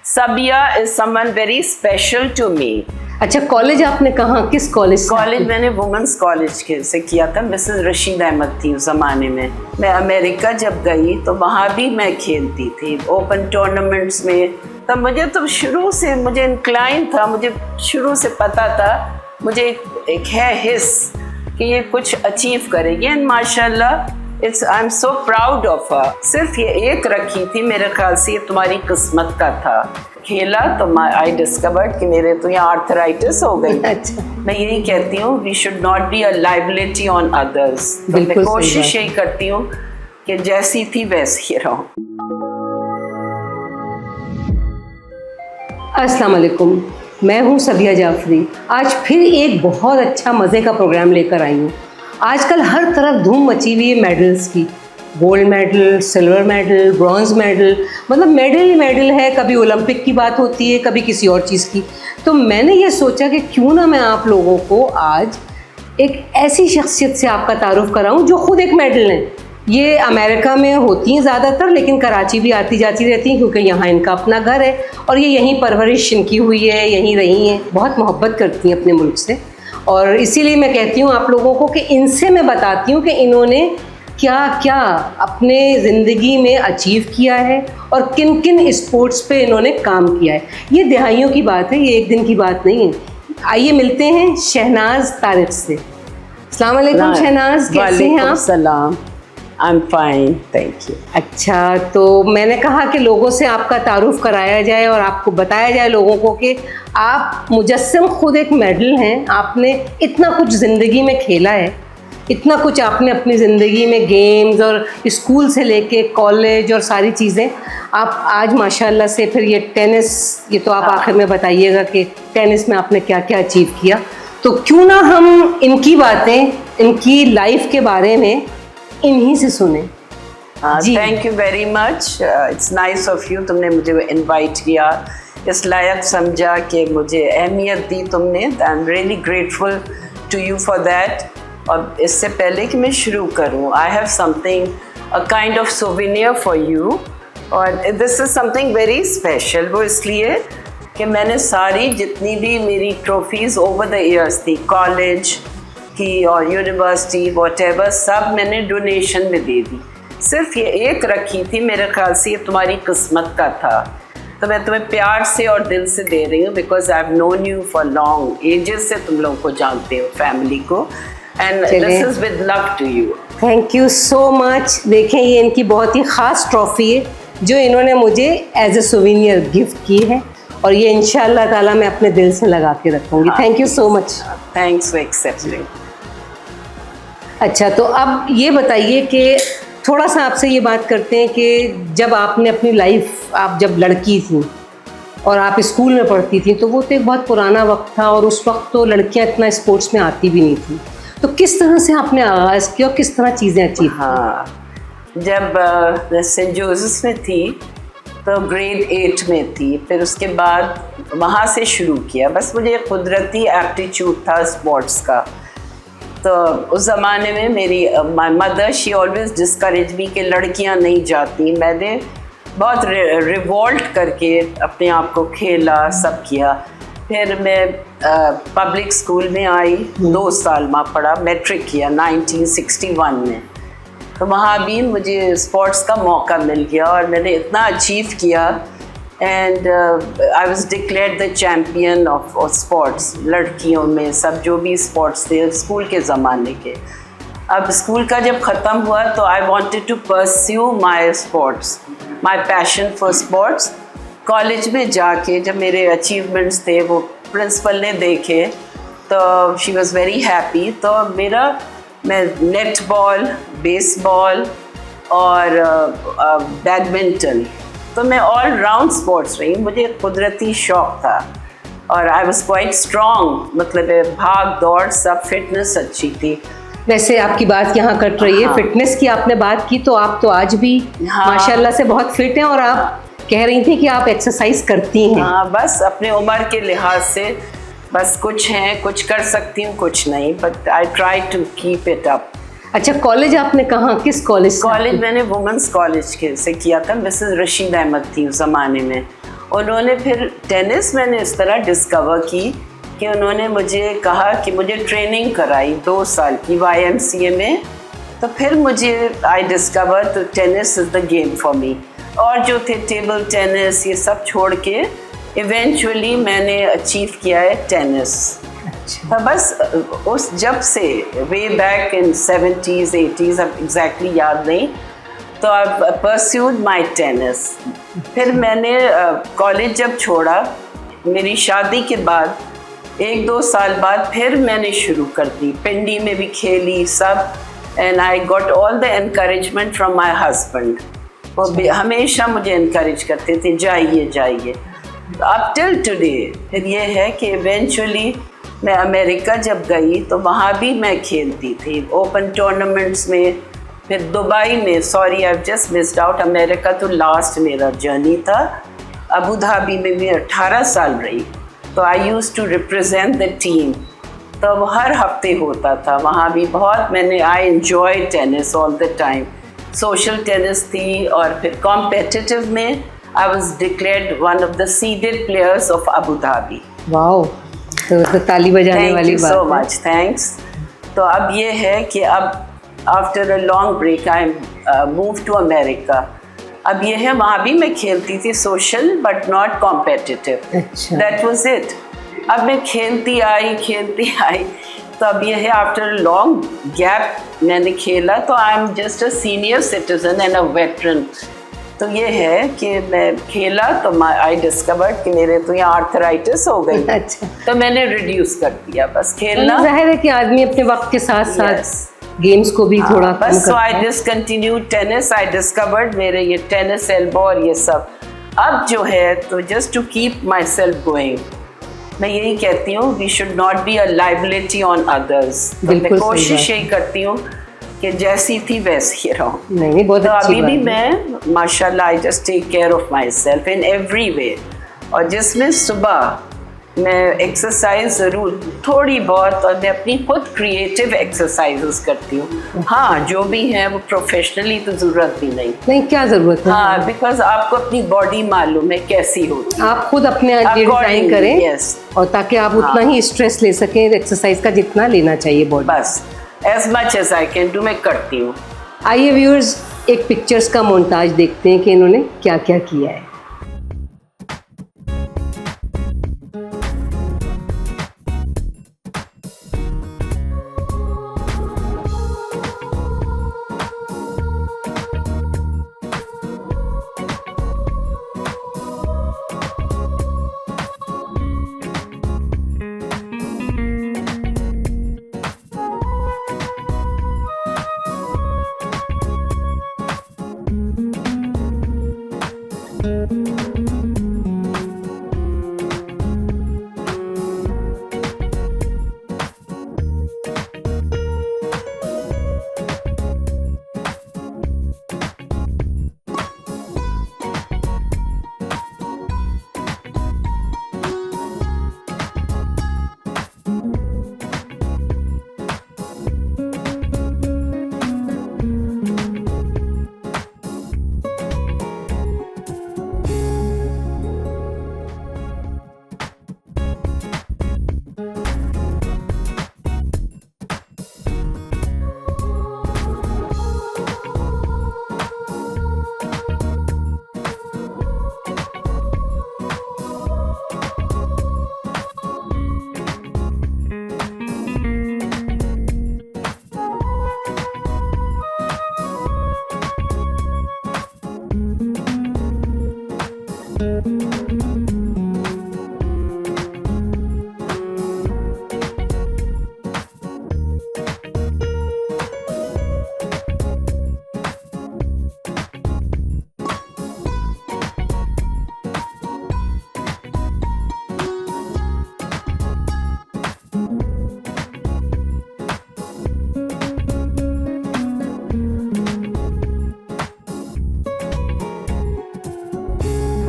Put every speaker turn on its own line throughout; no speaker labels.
Sabia is someone very special to me.
अच्छा, college आपने कहाँ, किस कॉलेज से?
कॉलेज मैंने वुमेंस कॉलेज से किया था। मिसेस रशीद अहमद थी उस ज़माने में। मैं अमेरिका जब गई तो वहाँ भी मैं खेलती थी ओपन टूर्नामेंट्स में। तब मुझे तो शुरू से मुझे इंक्लाइन था, मुझे शुरू से पता था, मुझे एक है हिस्स कि ये कुछ अचीव करेगी। एंड माशाल्लाह I am so proud of her. सिर्फ ये एक रखी थी, मेरे ख्याल से ये तुम्हारी किस्मत का था। खेला तो आई डिस्कवर्ड कि मेरे तो यहाँ आर्थराइटिस हो गई।
अच्छा।
मैं यही कहती हूँ we should not be a liability on others. तो मैं कोशिश यही करती हूँ कि जैसी थी वैसी रहूँ।
अस्सलाम वालेकुम, मैं हूँ सबिया जाफरी। आज फिर एक बहुत अच्छा मज़े का प्रोग्राम लेकर आई हूँ। आजकल हर तरफ धूम मची हुई है मेडल्स की। Gold medal, silver medal, bronze medal, मतलब मेडल ही मेडल है। कभी ओलंपिक की बात होती है, कभी किसी और चीज़ की। तो मैंने ये सोचा कि क्यों ना मैं आप लोगों को आज एक ऐसी शख्सियत से आपका तारुफ कराऊं जो ख़ुद एक मेडल है। ये अमेरिका में होती हैं ज़्यादातर, लेकिन कराची भी आती जाती रहती हैं क्योंकि यहाँ इनका अपना घर है और ये यहीं परवरिश इनकी हुई है, यहीं रही हैं। बहुत मोहब्बत करती हैं अपने मुल्क से और इसीलिए मैं कहती हूँ आप लोगों को कि इनसे मैं बताती हूँ कि इन्होंने क्या क्या अपने ज़िंदगी में अचीव किया है और किन किन स्पोर्ट्स पे इन्होंने काम किया है। ये दहाइयों की बात है, ये एक दिन की बात नहीं है। आइए मिलते हैं शहनाज तारिक से। अस्सलाम वालेकुम शहनाज, कैसे हैं आप?
सलाम, I am fine, thank you.
अच्छा, तो मैंने कहा कि लोगों से आपका तारुफ कराया जाए और आपको बताया जाए लोगों को कि आप मुजस्सम खुद एक मेडल हैं। आपने इतना कुछ ज़िंदगी में खेला है, इतना कुछ आपने अपनी ज़िंदगी में गेम्स और स्कूल से लेके कॉलेज और सारी चीज़ें। आप आज माशाल्लाह से फिर ये टेनिस, ये तो आप आखिर में बताइएगा कि टेनिस में आपने क्या क्या अचीव किया। तो क्यों ना हम इनकी बातें, इनकी लाइफ के बारे में इन्हीं से सुने।
Thank you very much, it's nice of you. तुमने मुझे इनवाइट किया, इस लायक समझा कि मुझे अहमियत दी तुमने। I am really grateful to you for that. और इससे पहले कि मैं शुरू करूं, I have something, a kind of souvenir for you. और this is something very special. वो इसलिए कि मैंने सारी जितनी भी मेरी ट्रॉफीज़ ओवर द ईयर्स थी, कॉलेज की और यूनिवर्सिटी व्हाटएवर, सब मैंने डोनेशन में दे दी। सिर्फ ये एक रखी थी, मेरे ख्याल से ये तुम्हारी किस्मत का था। तो मैं तुम्हें प्यार से और दिल से दे रही हूँ because I have known you for long ages से, तुम लोगों को जानते हो, फैमिली को। And this is with love to you.
Thank you so much. देखें, ये इनकी बहुत ही ख़ास ट्रॉफ़ी है जो इन्होंने मुझे एज ए सोवेनियर गिफ्ट की है और ये इंशाअल्लाह ताला मैं अपने दिल से लगा के रखूँगी। Thank you so much.
Thanks for accepting.
अच्छा, तो अब ये बताइए कि थोड़ा सा आपसे ये बात करते हैं कि जब आपने अपनी लाइफ, आप जब लड़की थी और आप स्कूल में पढ़ती थी, तो वो तो एक बहुत पुराना वक्त था और उस वक्त तो लड़कियां इतना स्पोर्ट्स में आती भी नहीं थी। तो किस तरह से आपने आगाज़ किया और किस तरह चीज़ें अचीव?
हाँ, जब सेंट जोसेफ में थी तो ग्रेड 8 में थी, फिर उसके बाद वहाँ से शुरू किया। बस मुझे कुदरती एप्टीट्यूड था स्पोर्ट्स का। तो उस ज़माने में मेरी my mother she always discourage me कि लड़कियां नहीं जाती। मैंने बहुत रिवोल्ट करके अपने आप को खेला, सब किया। फिर मैं पब्लिक स्कूल में आई, 2 साल वहाँ पढ़ा, मैट्रिक किया 1961 में। तो वहाँ भी मुझे स्पोर्ट्स का मौका मिल गया और मैंने इतना अचीव किया। And I was declared the champion of sports, लड़कियों में सब जो भी स्पोर्ट्स थे स्कूल के ज़माने के। अब स्कूल का जब ख़त्म हुआ तो I wanted to pursue my sports, my passion for sports. College में जाके जब मेरे अचीवमेंट्स थे वो प्रिंसिपल ने देखे तो शी वाज वेरी हैप्पी। तो मैं नेट बॉल, बेसबॉल और बैडमिंटन, तो मैं ऑल राउंड स्पोर्ट्स रही। मुझे कुदरती शौक़ था और आई वाज क्वाइट स्ट्रॉन्ग, मतलब भाग दौड़ सब, फिटनेस अच्छी थी।
वैसे आपकी बात यहाँ कट रही है। हाँ। फिटनेस की आपने बात की तो आप तो आज भी माशाल्लाह से बहुत फिट हैं और आप कह रही थी कि आप एक्सरसाइज करती हैं।
हाँ, बस अपने उम्र के लिहाज से बस कुछ हैं, कुछ कर सकती हूँ, कुछ नहीं, but I try to keep it up.
अच्छा, कॉलेज आपने कहाँ, किस कॉलेज?
कॉलेज मैंने वुमेंस कॉलेज से किया था। मिसेस रशीद अहमद थी उस ज़माने में उन्होंने फिर टेनिस मैंने इस तरह डिस्कवर की कि उन्होंने मुझे कहा कि मुझे ट्रेनिंग कराई 2 साल की YMCA में। तो फिर मुझे आई डिस्कवर तो tennis is the game for me. और जो थे टेबल टेनिस ये सब छोड़ के इवेंचुअली मैंने अचीव किया है टेनिस। तो बस उस जब से way back in 70s 80s, अब एग्जैक्टली याद नहीं, तो आई परस्यूड माई टेनिस। फिर मैंने कॉलेज जब छोड़ा, मेरी शादी के बाद 1-2 साल बाद फिर मैंने शुरू कर दी, पिंडी में भी खेली सब। And I got all the encouragement from my husband. वो हमेशा मुझे इनकरेज करते थे, जाइए जाइए। अब टिल टुडे फिर ये है कि इवेंचुअली मैं अमेरिका जब गई तो वहाँ भी मैं खेलती थी ओपन टूर्नामेंट्स में। फिर दुबई में, sorry I just missed out, America तो लास्ट मेरा जर्नी था। अबू धाबी में भी 18 साल रही, तो I use to represent the team. तो वो हर हफ्ते होता था वहाँ भी। बहुत मैंने I enjoy tennis all the time. Social tennis थी और फिर कॉम्पिटिटिव में I was declared one of the seeded players of Abu Dhabi.
Wow, तो ताली बजाने वाली बात है।
So much thanks. तो अब ये है कि अब after a long break I move to America. अब ये है वहाँ भी मैं खेलती थी सोशल बट नॉट कॉम्पिटिटिव।
अच्छा।
That was it. अब मैं खेलती आई। तो अब ये है आफ्टर लॉन्ग गैप मैंने खेला, तो I am just a senior citizen and a veteran. तो ये है कि मैं खेला तो आई डिस्कवर्ड कि मेरे तो यहाँ आर्थराइटिस हो गई।
अच्छा।
तो मैंने रिड्यूस कर दिया बस खेलना।
जाहिर है कि आदमी अपने वक्त के साथ साथ गेम्स को भी थोड़ा कम
बस। सो
करता
आई
है।
Discontinue tennis. आई डिस्कवर्ड मेरे ये टेनिस एल्बो और ये सब। अब जो है तो just to keep myself going, मैं यही कहती हूँ we should not be a liability on others. तो मैं कोशिश यही करती हूँ कि जैसी थी वैसी ही रहूँ।
नहीं, बहुत
तो
अच्छी
अभी
बात
भी
है।
मैं माशाल्लाह I just take care of myself in every way. और जिसमें सुबह मैं एक्सरसाइज ज़रूर थोड़ी बहुत, और मैं अपनी खुद क्रिएटिव एक्सरसाइजेस करती हूँ। हाँ, जो भी है वो प्रोफेशनली तो ज़रूरत भी नहीं।
क्या ज़रूरत है।
हाँ, बिकॉज आपको अपनी बॉडी मालूम है कैसी होती है।
आप खुद अपने लिए डिजाइन करें।
yes.
और ताकि आप उतना ही स्ट्रेस ले सकें एक्सरसाइज का जितना लेना चाहिए बॉडी।
बस as much as I can do मैं करती हूँ।
आइए व्यूअर्स, एक पिक्चर्स का मोन्टाज देखते हैं कि इन्होंने क्या क्या किया है।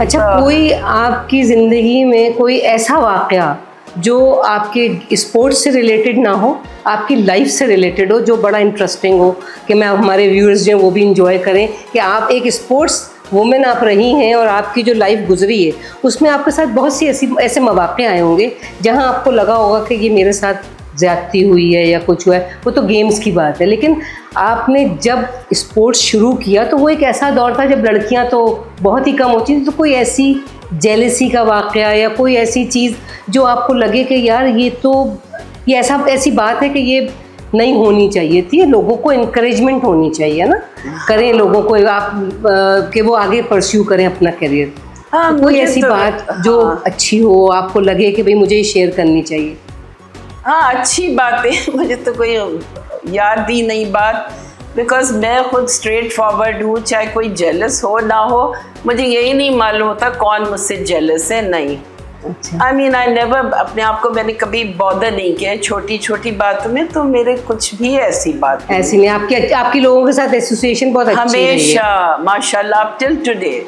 अच्छा, कोई आपकी ज़िंदगी में कोई ऐसा वाक़या जो आपके स्पोर्ट्स से रिलेटेड ना हो, आपकी लाइफ से रिलेटेड हो, जो बड़ा इंटरेस्टिंग हो कि मैं हमारे व्यूअर्स जो हैं वो भी इंजॉय करें कि आप एक स्पोर्ट्स वुमेन आप रही हैं और आपकी जो लाइफ गुजरी है उसमें आपके साथ बहुत सी ऐसे मौके आए होंगे जहां आपको लगा होगा कि ये मेरे साथ ज़्यादती हुई है या कुछ हुआ है, वो तो गेम्स की बात है। लेकिन आपने जब स्पोर्ट्स शुरू किया तो वो एक ऐसा दौर था जब लड़कियां तो बहुत ही कम होती थी, तो कोई ऐसी जेलसी का वाक़या या कोई ऐसी चीज़ जो आपको लगे कि यार ये ऐसी बात है कि ये नहीं होनी चाहिए थी, लोगों को इनकरेजमेंट होनी चाहिए ना, करें लोगों को आप कि वो आगे परस्यू करें अपना करियर।
हाँ,
कोई ऐसी बात जो अच्छी हो, आपको लगे कि भाई मुझे शेयर करनी चाहिए?
हाँ, अच्छी बात है, मुझे तो कोई याद ही नहीं बात, बिकॉज मैं खुद स्ट्रेट फॉरवर्ड हूँ, चाहे कोई जेलस हो ना हो, मुझे यही नहीं मालूम होता कौन मुझसे जेलस है। नहीं, आई मीन आई नेवर, अपने आप को मैंने कभी बॉदर नहीं किया छोटी छोटी बातों में, तो मेरे कुछ भी ऐसी बात
ऐसी नहीं। आपकी लोगों के साथ एसोसिएशन बहुत अच्छी है
हमेशा, माशाल्लाह, टिल टुडे।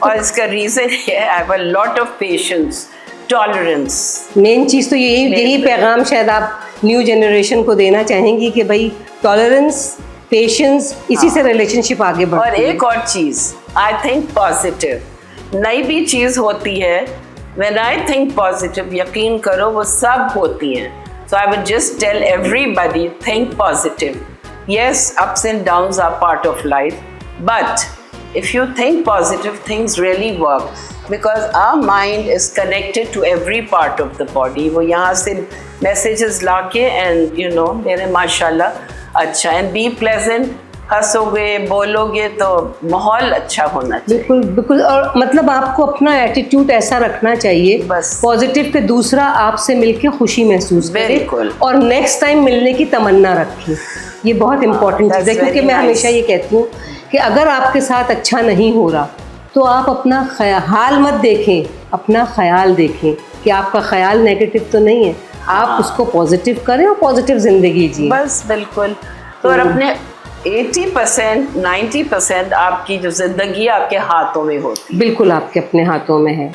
और इसका रीज़न है I have a lot of patience, tolerance.
Main चीज़ तो यही पैगाम शायद आप न्यू जनरेशन को देना चाहेंगी कि भाई टॉलरेंस, पेशेंस, इसी से रिलेशनशिप आगे बढ़ती है।
और एक और चीज़, आई थिंक पॉजिटिव। नई भी चीज़ होती है, व्हेन आई थिंक पॉजिटिव, यकीन करो वो सब होती हैं। So I would just tell everybody, think positive. Yes, ups and downs are part of life, but if you think positive, things really work, because our mind is connected to every part of the body. वो यहाँ से messages लाके and you know, मेरे माशाल्लाह अच्छा, and be pleasant, हंसोगे, बोलोगे तो माहौल अच्छा होना चाहिए।
बिल्कुल बिल्कुल। और मतलब आपको अपना एटीट्यूड ऐसा रखना चाहिए
बस
पॉजिटिव कि दूसरा आपसे मिलके खुशी महसूस करे
बिल्कुल,
और नेक्स्ट टाइम मिलने की तमन्ना रखे। ये बहुत इंपॉर्टेंट चीज़ है, क्योंकि मैं हमेशा ये कहती हूँ कि अगर आपके साथ अच्छा नहीं हो रहा तो आप अपना हाल मत देखें, अपना ख्याल देखें कि आपका ख्याल नेगेटिव तो नहीं है, आप उसको पॉजिटिव करें और पॉजिटिव ज़िंदगी जिए।
बस बिल्कुल। तो और अपने 80% 90% आपकी जो ज़िंदगी आपके हाथों में होती है।
बिल्कुल आपके अपने हाथों में है।